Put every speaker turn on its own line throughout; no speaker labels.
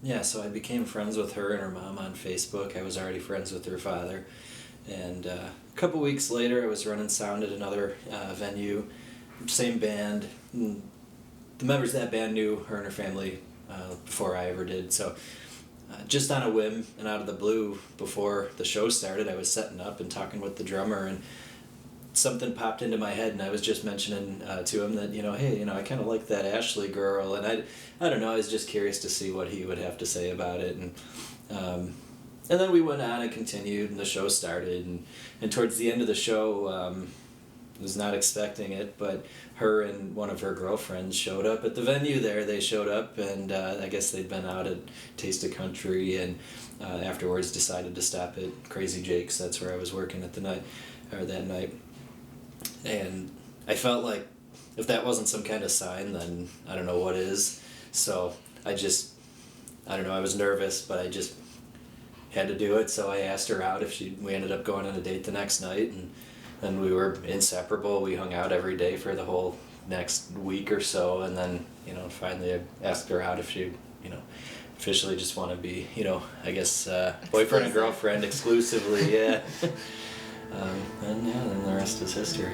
yeah, so I became friends with her and her mom on Facebook. I was already friends with her father. And a couple weeks later, I was running sound at another venue, same band. The members of that band knew her and her family before I ever did. So just on a whim and out of the blue, before the show started, I was setting up and talking with the drummer, and something popped into my head, and I was just mentioning to him that, hey, I kind of like that Ashley girl, and I don't know, I was just curious to see what he would have to say about it, and then we went on and continued, and the show started, and towards the end of the show, was not expecting it, but her and one of her girlfriends showed up at the venue there. They showed up, and I guess they'd been out at Taste of Country, and afterwards decided to stop at Crazy Jake's. That's where I was working at that night. And I felt like if that wasn't some kind of sign, then I don't know what is. So I don't know, I was nervous, but I just had to do it. So I asked her out if we ended up going on a date the next night, and then we were inseparable. We hung out every day for the whole next week or so, and then, finally I asked her out if she, officially just want to be, I guess, boyfriend and girlfriend exclusively, yeah. And yeah, then the rest is history.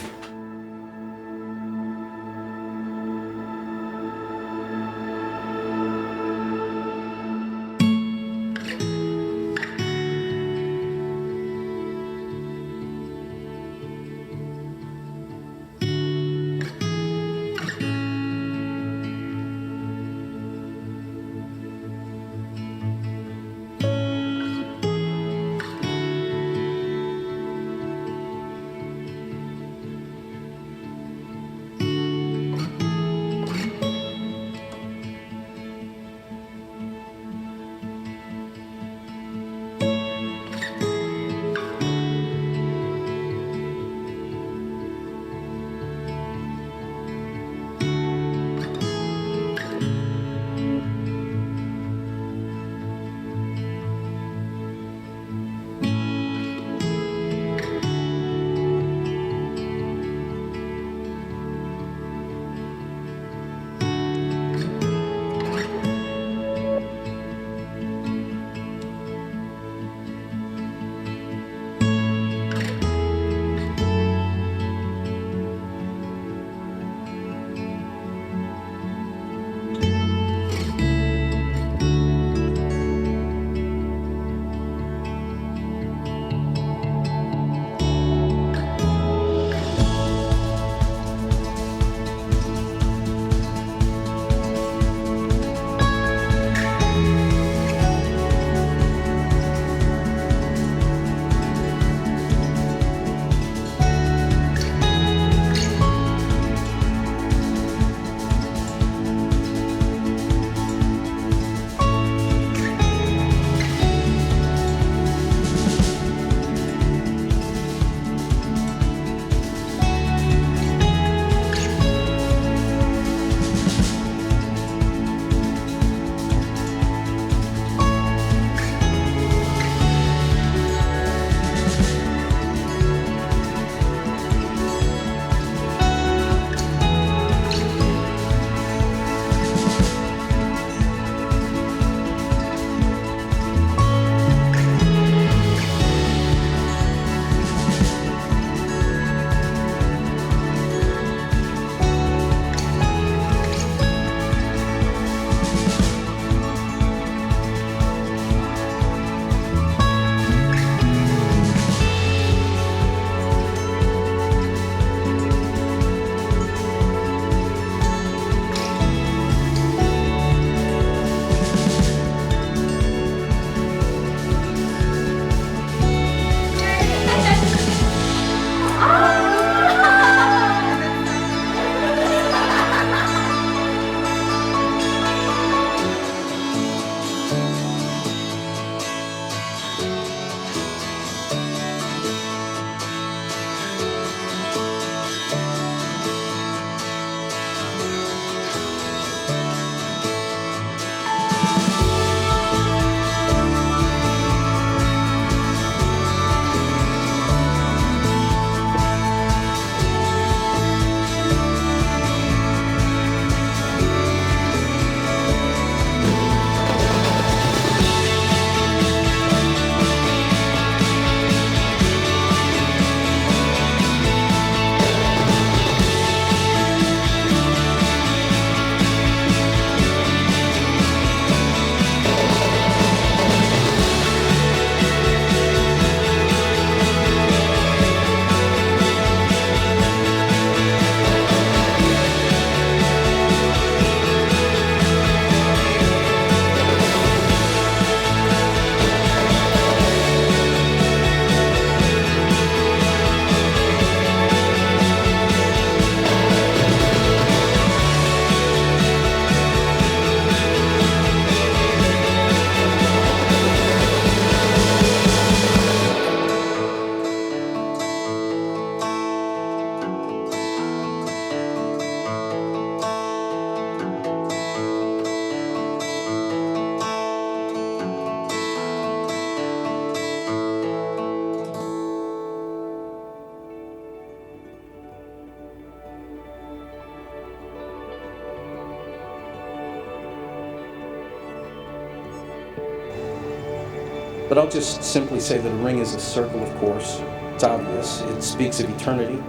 But I'll just simply say that a ring is a circle, of course. It's obvious. It speaks of eternity.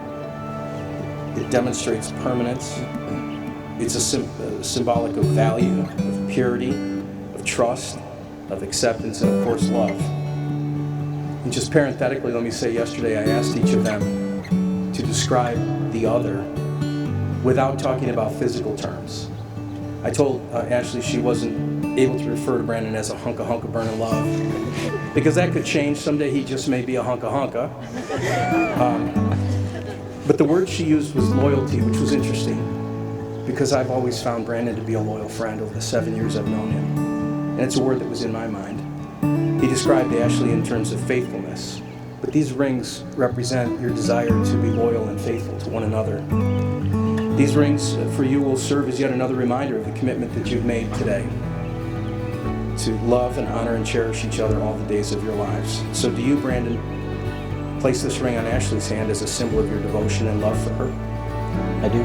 It demonstrates permanence. It's a symbolic of value, of purity, of trust, of acceptance, and of course love. And just parenthetically, let me say, yesterday I asked each of them to describe the other without talking about physical terms. I told Ashley she wasn't able to refer to Brandon as a hunka burning love, because that could change. Someday he just may be a hunka. But the word she used was loyalty, which was interesting, because I've always found Brandon to be a loyal friend over the 7 years I've known him. And it's a word that was in my mind. He described Ashley in terms of faithfulness, but these rings represent your desire to be loyal and faithful to one another. These rings for you will serve as yet another reminder of the commitment that you've made today to love and honor and cherish each other all the days of your lives. So do you, Brandon, place this ring on Ashley's hand as a symbol of your devotion and love for her?
I do.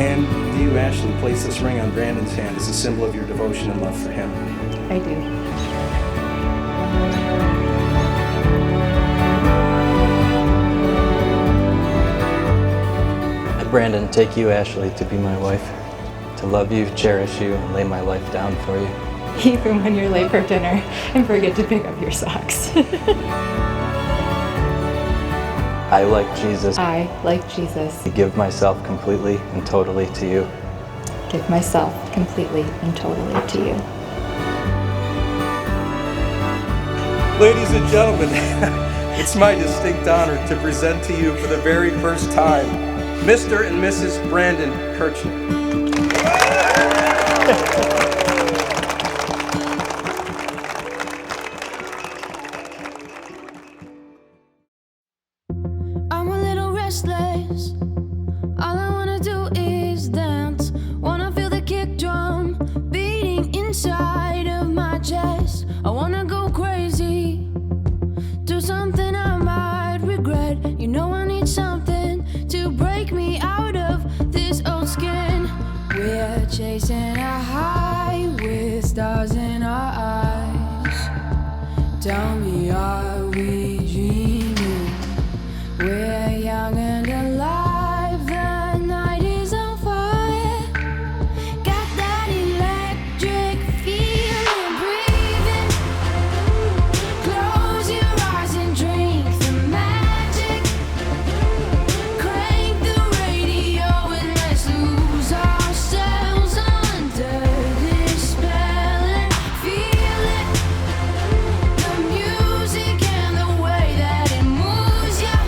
And do you, Ashley, place this ring on Brandon's hand as a symbol of your devotion and love for him?
I do.
Brandon, take you, Ashley, to be my wife, to love you, cherish you, and lay my life down for you.
Even when you're late for dinner and forget to pick up your socks.
I, like Jesus,
give
myself completely and totally to you.
Give myself completely and totally to you.
Ladies and gentlemen, it's my distinct honor to present to you for the very first time Mr. and Mrs. Brandon Kirchner.
I'm a little restless. All I wanna do is dance. Wanna feel the kick drum beating inside of my chest. I wanna go crazy, do something I might regret. You know I need something to break me out of this old skin. We're chasing a high with stars in our eyes. Tell me, are we dreaming? We're young and alive, the night is on fire. Got that electric feeling, breathing. Close your eyes and drink the magic. Crank the radio and let's lose ourselves under this spell and feel it. The music and the way that it moves you.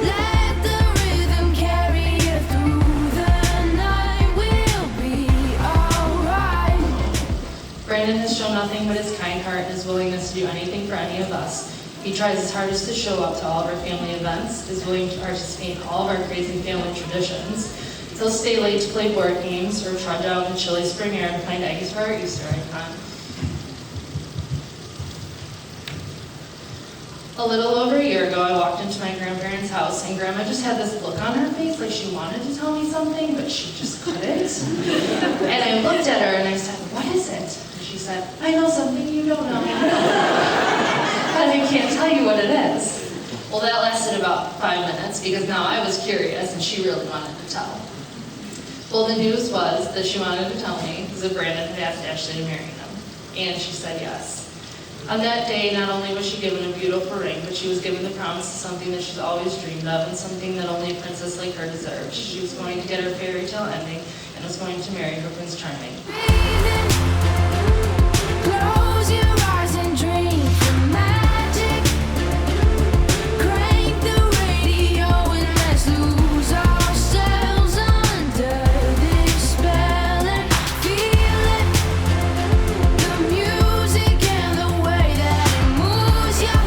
Let the rhythm carry you through the night. We'll be alright.
Brandon has shown nothing but his kind heart and his willingness to do anything for any of us. He tries his hardest to show up to all of our family events, is willing to participate in all of our crazy family traditions. He'll stay late to play board games or trudge out in chilly spring air to find eggs for our Easter egg hunt. A little over a year ago, I walked into my grandparents' house and Grandma just had this look on her face like she wanted to tell me something, but she just couldn't. And I looked at her and I said, "What is it?" And she said, "I know something you don't know." But I can't tell you what it is. Well, that lasted about 5 minutes because now I was curious and she really wanted to tell. Well, the news was that she wanted to tell me that Brandon had asked Ashley to marry him. And she said yes. On that day, not only was she given a beautiful ring, but she was given the promise of something that she's always dreamed of and something that only a princess like her deserved. She was going to get her fairy tale ending and was going to marry her Prince Charming.
Close your eyes and drink the magic. Crank the radio and let's lose ourselves under this spell and feel it. The music and the way that it moves you.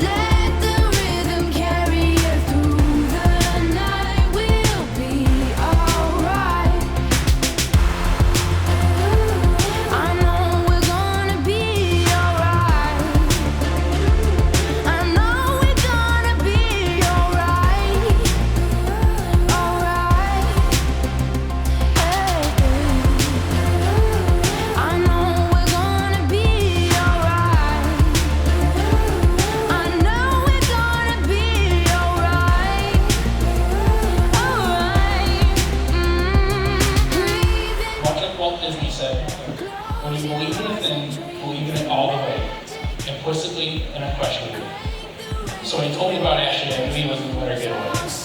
Let the rhythm carry you through the night. We'll be alright.
So when he told me about Ashley, I knew he wasn't going to let her get away.